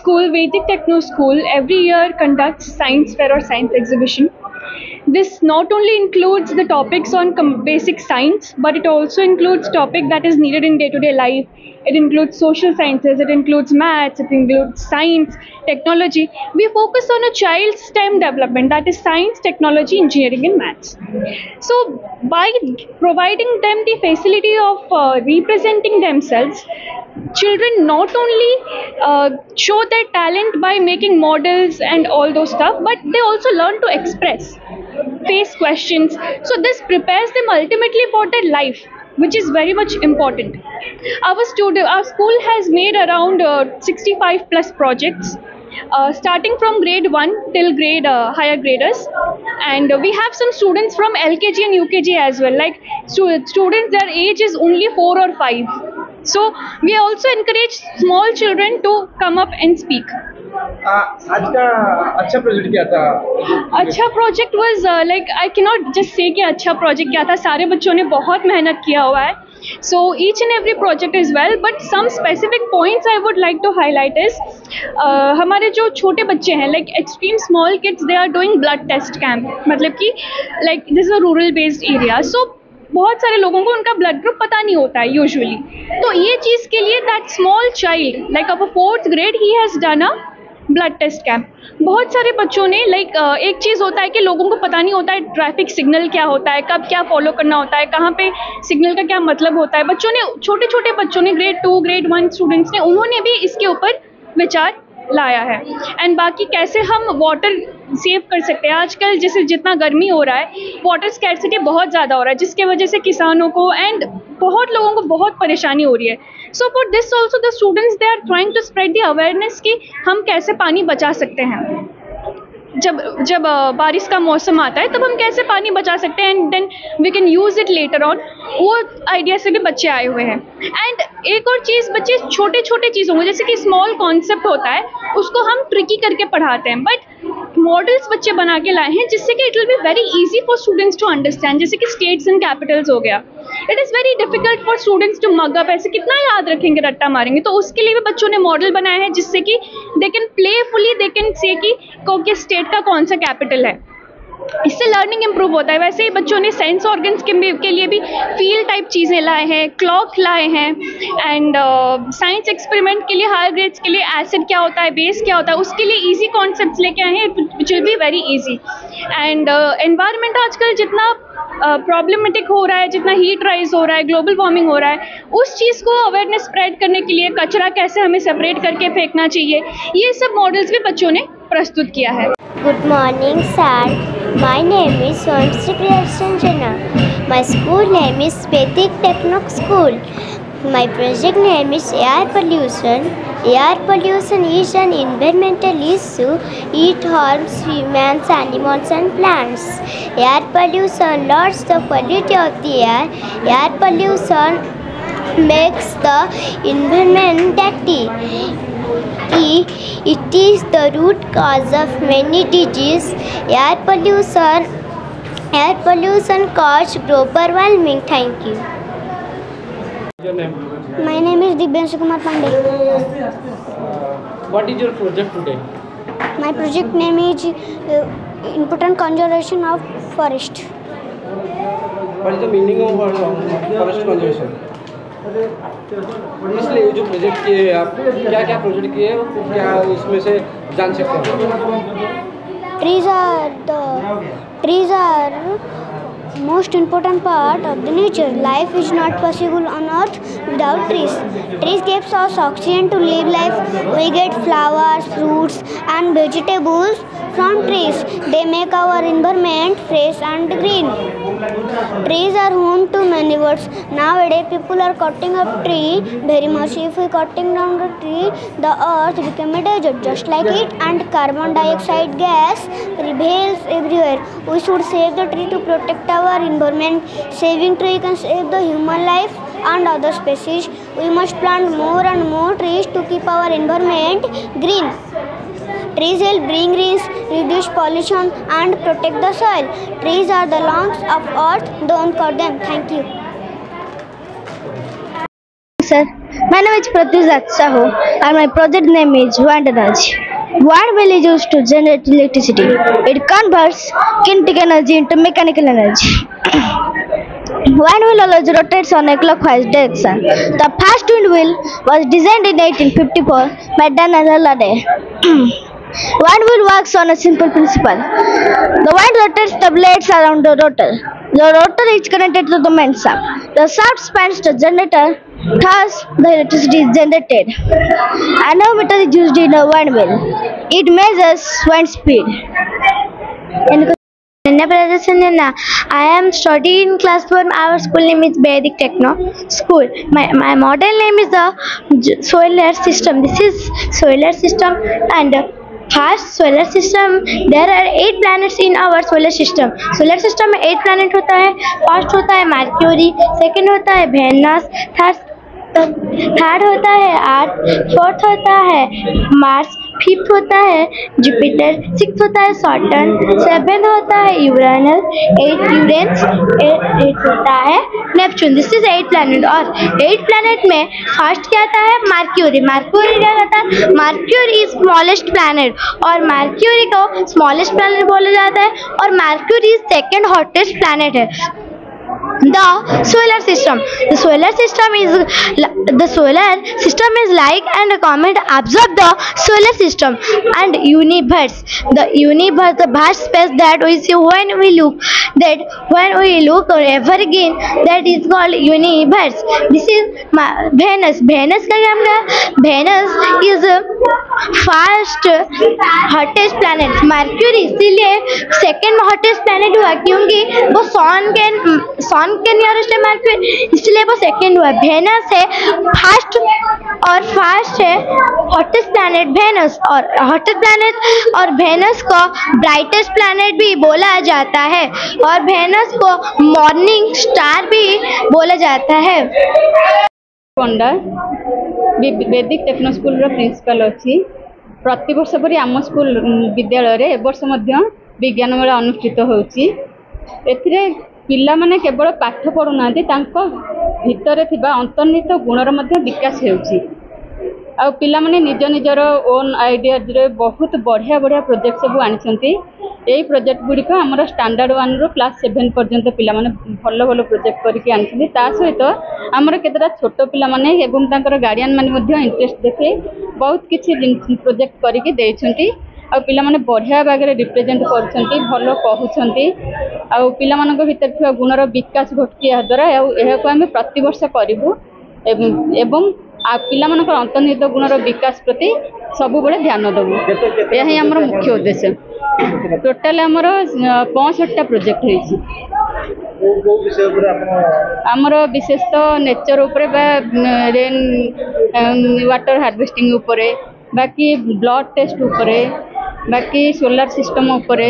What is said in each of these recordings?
school, Vedic Techno School, every year conducts science fair or science exhibition. This not only includes the topics on basic science, but it also includes topic that is needed in day-to-day life. It includes social sciences, it includes maths, it includes science, technology. We focus on a child's STEM development, that is science, technology, engineering and maths. So by providing them the facility of representing themselves, children not only show their talent by making models and all those stuff, but they also learn to express, face questions. So this prepares them ultimately for their life, which is very much important. Our school has made around 65 plus projects, starting from grade 1 till grade higher graders, and we have some students from LKG and UKG as well, like students their age is only 4 or 5. So we also encourage small children to come up and speak. आज का अच्छा project क्या था? अच्छा project was like I can not just say कि अच्छा project क्या था. सारे बच्चों ने बहुत मेहनत किया हुआ है. So each and every project is well, but some specific points I would like to highlight is हमारे जो छोटे बच्चे हैं, like extreme small kids, they are doing blood test camp. मतलब कि like this is a rural based area, so बहुत सारे लोगों को उनका ब्लड ग्रुप पता नहीं होता है यूजुअली. तो ये चीज़ के लिए that small child like up 4th grade he has done a blood test camp. बहुत सारे बच्चों ने एक चीज़ होता है कि लोगों को पता नहीं होता है ट्रैफिक सिग्नल क्या होता है, कब क्या फॉलो करना होता है, कहाँ पे सिग्नल का क्या मतलब होता है. बच्चों ने, छोटे छोटे बच्चों ने, ग्रेड 2 ग्रेड 1 स्टूडेंट्स ने, उन्होंने भी इसके ऊपर विचार लाया है. एंड बाकी कैसे हम वाटर सेव कर सकते हैं. आजकल जैसे जितना गर्मी हो रहा है, वाटर स्कैर्सिटी बहुत ज़्यादा हो रहा है, जिसके वजह से किसानों को एंड बहुत लोगों को बहुत परेशानी हो रही है. So for this also the students they are trying to spread the awareness कि हम कैसे पानी बचा सकते हैं. जब बारिश का मौसम आता है तब हम कैसे पानी बचा सकते हैं and then we can use it later on. वो आइडिया से भी बच्चे आए हुए हैं. एंड एक और चीज़, बच्चे छोटे छोटे चीज़ों को, जैसे कि स्मॉल कॉन्सेप्ट होता है, उसको हम ट्रिकी करके पढ़ाते हैं, बट मॉडल्स बच्चे बना के लाए हैं जिससे कि it will be very easy for students to understand. जैसे कि स्टेट्स एंड कैपिटल्स हो गया, it is very difficult for students to mug up. ऐसे कितना याद रखेंगे, रट्टा मारेंगे. तो उसके लिए भी बच्चों ने मॉडल बनाए हैं जिससे कि they can playfully they can say कि किस स्टेट का कौन सा कैपिटल है. इससे लर्निंग इंप्रूव होता है. वैसे ही बच्चों ने सेंस ऑर्गन्स के लिए भी फील टाइप चीज़ें लाए हैं, क्लॉक लाए हैं. एंड साइंस एक्सपेरिमेंट के लिए, हायर ग्रेड्स के लिए एसिड क्या होता है, बेस क्या होता है, उसके लिए इजी कॉन्सेप्ट्स लेके आए हैं, which will be very easy. And environment आजकल जितना प्रॉब्लमेटिक हो रहा है, जितना हीट राइज हो रहा है, ग्लोबल वार्मिंग हो रहा है, उस चीज़ को अवेयरनेस स्प्रेड करने के लिए कचरा कैसे हमें सेपरेट करके फेंकना चाहिए, ये सब मॉडल्स भी बच्चों ने प्रस्तुत किया है. Good morning, sir. My name is Swamsri Priyasanjana. My school name is Vedic Techno School. My project name is air pollution. Air pollution is an environmental issue. It harms humans, animals and plants. Air pollution lowers the quality of the air. Air pollution makes the environment dirty. It is the root cause of many diseases. Air pollution causes global warming. Thank you. Your name? My name is Divyanshu Kumar Pandey. What is your project today? My project name is important conservation of forest. What is the meaning of forest conservation? इसलिए ये जो project किए हैं आप, क्या क्या project किए हैं, क्या इसमें से जान सकते हैं? Trees are most important part of the nature. Life is not possible on earth without trees. Trees gives us oxygen to live life. We get flowers, fruits and vegetables from trees. They make our environment fresh and green. Trees are home to many birds. Nowadays people are cutting up tree very much. If we cutting down the tree, the earth become a desert just like it, and carbon dioxide gas prevails everywhere. We should save the tree to protect our environment. Saving tree can save the human life and other species. We must plant more and more trees to keep our environment green. Trees help bring rains, reduce pollution and protect the soil. Trees are the lungs of earth. Don't cut them. Thank you. sir. My name is Pratyush Sahu and my project name is Wind Energy. Wind wheel is used to generate electricity. It converts kinetic energy into mechanical energy. Wind wheel always rotates on a clockwise direction. The first wind wheel was designed in 1854 by Daniel Lade. Wind wheel works on a simple principle. The wind rotates the blades around the rotor. The rotor is connected to the main shaft. The shaft spins the generator. Thus, the electricity is generated. Anemometer is used in a wind wheel. It measures wind speed. I am studying in class 4. Our school name is Vedic Techno School. My model name is the solar system. This is solar system and first solar system. There are 8 planets in our solar system. Solar system में 8 planet होता है. First होता है mercury, second होता है Venus, third होता है अर्थ, fourth होता है मार्स, फिफ्थ होता है जुपिटर, सिक्स होता है सैटर्न, सेवेंथ होता है यूरेनस, एट होता है नेपच्यून. This is 8 planet. और 8 प्लैनेट में फर्स्ट क्या आता है मर्क्यूरी. मर्क्यूरी क्या कहता है? मर्क्यूरी इज स्मॉलेस्ट प्लैनेट और मर्क्यूरी को स्मॉलेस्ट प्लैनेट बोला जाता है और मर्क्यूरी सेकंड हॉटेस्ट प्लैनेट है. The solar system. The solar system is like and a comet absorb the solar system and universe. The universe, the vast space that we see when we look ever again, that is called universe. This is Venus. Venus का क्या मतलब? Venus is first hottest planet. Mercury इसीलिए second hottest planet हुआ क्योंकि वो सन के nearest है mercury, इसलिए वो सेकंड हुआ. वेनस है फर्स्ट और फर्स्ट है हॉटेस्ट प्लैनेट वेनस. और हॉटेस्ट प्लैनेट और वेनस को ब्राइटेस्ट प्लैनेट भी बोला जाता है और वेनस को मॉर्निंग स्टार भी बोला जाता है. पंडा वैदिक टेक्नो स्कूल रो प्रिंसिपल अच्छी. प्रति वर्ष परी आम स्कूल विद्यालय रे ए वर्ष मध्य विज्ञान मेला अनुष्ठित होउची. एथिरे पिला माने केवल पाठ पढ़ु नांती, तांको भितर थिबा अंतर्निहित गुणर मध्य विकास हेउची. आ पिला माने निज निजर ओन आइडिया रे बहुत बढ़िया बढ़िया प्रोजेक्ट सब आनिसंती. एई प्रोजेक्ट गुड़िक आमर स्टैंडर्ड 1 रो क्लास 7 पर्यंत पिला माने भल भल प्रोजेक्ट करके आनिसंती. ता सहित आमर केतरा छोट पिला माने एवं तांकर गार्डियन माने मध्य इंटरेस्ट देखे बहुत किछि प्रोजेक्ट करके देइछंती. आ पिला माने बढ़िया बागरे रिप्रेजेंट करछंती, भलो कहउछंती. आ पिला मानक भितर थिबा गुणर विकास घटकी या द्वारा एहाको आमे प्रति वर्ष करिवु एवं आ पिला मानक अंतर्निहित गुणर विकास प्रति सब बेले ध्यान देबु. यही हमर मुख्य उद्देश्य. टोटल हमर 65टा प्रोजेक्ट हेछि. आमर विशेष तो नेचर उपरे बा रेन वाटर हार्वेस्टिंग उपरे, बाकी ब्लड टेस्ट उपरे, बाकी सोलार सिस्टम उपरे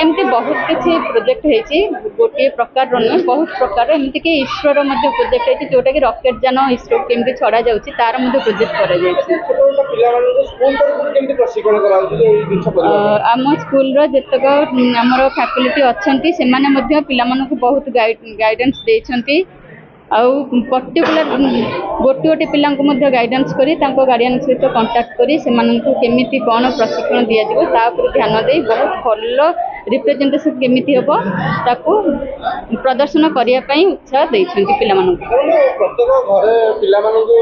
एमती बहुत किसी प्रोजेक्ट है. गोटे प्रकार बहुत प्रकार एमती कि इसरो प्रोजेक्ट है जोटा कि रॉकेट जान इसरो केमती छड़ा जाउछि तार प्रोजेक्ट करा जाउछि. आम स्कूल रो जतक आमर फैकल्टी अछंती से माने मध्य पिला मानकु बहुत गाइडेंस देछंती. आउ पर्टिकुलर गोटे गोटे पिला गाइडेंस करी तांको गार्डियन सहित कांटेक्ट करी से मानकु केमिति कोन प्रशिक्षण दिया जिवो ता पर ध्यान दे बहुत भल रिप्रेजेंटेशन केमिति होबो ताको प्रदर्शन करिया पई उत्साह दैछंती पिला मानकु. प्रत्येक घरे पिला मानकु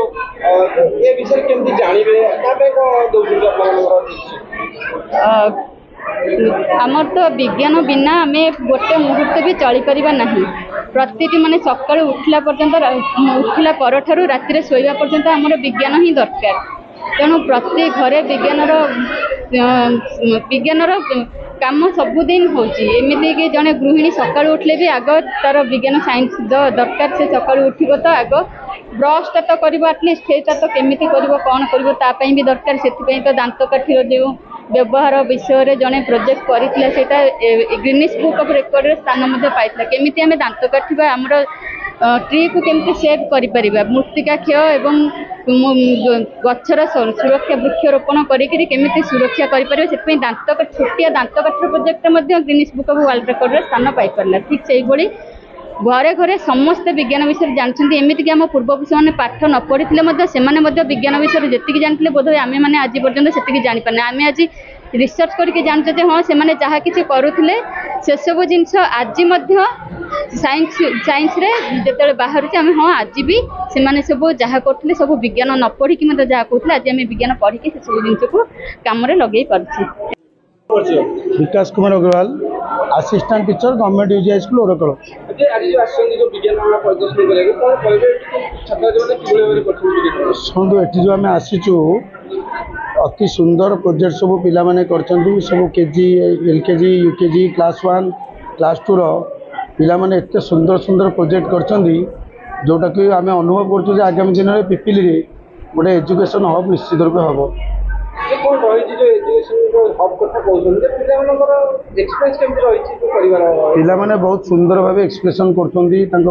ए विषय केमिति जानिबे ता पे को दोउछंती आपन. आमर तो विज्ञान बिना आमे गोटे मुहूर्त भी चली परिबा नहीं. प्रति माने सकाळ उठला पर्यंत उठला परठारु राति शोवा पर्यंत आमर विज्ञान ही दरकार. तेणु प्रति घरे विज्ञानर काम सबुदिन होमती कि जड़े गृहिणी सकाळ उठले भी आग तार विज्ञान साइंस दरकार. से सकाळ उठिब तो आग ब्रशटा तो कर आटलिस्ट सेटा तो केमिति करिवो कौन करिवो तापई भी दरकार. से तो दांतकाठीर जो व्यवहार विषय जड़े प्रोजेक्ट करथिला सेटा गिनीज बुक ऑफ रिकॉर्ड स्थान पाइला. केमिति आमे दांतकाठी आमर ट्री को केमिति सेव करि परिबा, मृत्तिका क्षय एवं गछर सुरक्षा वृक्षरोपण करिकरी केमिति सुरक्षा करि परिबा. सेतपई छोटिया दांतकाठी project Guinness Book of World Record स्थान पाई परला. ठीक सेही भली घरे घरे समस्ते विज्ञान विषय जानते एमतीक आम पूर्वपुरुष मैंने पाठ न पढ़ी से विज्ञान विषय जी जानते बोध आम मैंने आज पर्यटन से जापारे आम आज रिसर्च करके जानते हाँ से जहाँ कि करुले से सब जिनस आज साइंस रे जो बाहर आम हाँ आज भी से सब जहाँ करते सब विज्ञान न पढ़ी मतलब जहाँ कहते आज आम विज्ञान पढ़ी से सब जिनस को कम लगे पार्टी। Vikas Kumar Agarwal assistant teacher government UG high school Orkal. शुणु ये जो आम आसीचु अति सुंदर प्रोजेक्ट सब पिला कर सब KG LKG UKG class 1 class 2 पिला एत सुंदर सुंदर प्रोजेक्ट कर जोटा कि आम अनुभव कर आगामी दिन में पिपिली गोटे एजुकेशन हब निश्चित रूप हम पिलाने बहुत सुंदर भाव एक्सप्रेशन कर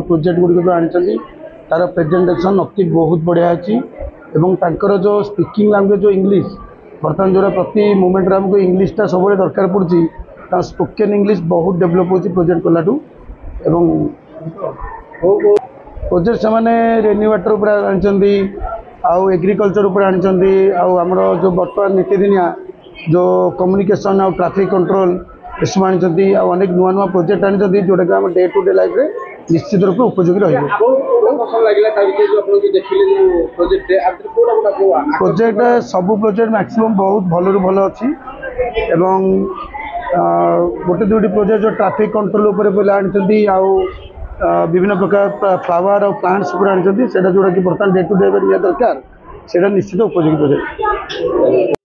प्रोजेक्ट गुड़िक जो आनी तार प्रेजेंटेशन अति बहुत बढ़िया अच्छी और जो स्पीकिंग लैंग्वेज जो इंग्लिश बर्तमान जो प्रति मोमेंट आमको इंग्लिशटा सब दरकार पड़ी स्पोकन इंग्लिश बहुत डेभलप हो प्रोजेक्ट कलाटू प्रोजेक्ट से रेनी वाटर उपर आनी आउ एग्रीकल्चर उपर आनी आमर जो बर्तमान नीतिदिनिया जो कम्युनिकेशन आउ ट्रैफिक कंट्रोल सब आनी अनेक नुआ नुआ प्रोजेक्ट आनी जोटा कि आम डे टू डे लाइफ रे निश्चित रूप उपयोगी रही। प्रोजेक्ट सब प्रोजेक्ट मैक्सिमम बहुत भल भल अच्छी गोटे दुईटी प्रोजेक्ट जो ट्रैफिक कंट्रोल उपर आनी विभिन्न प्रकार फ्लावर और प्लांट्स आनी जोटा कि बर्तमान डे टू डे दरकार से निश्चित उपयोगी प्रोजेक्ट।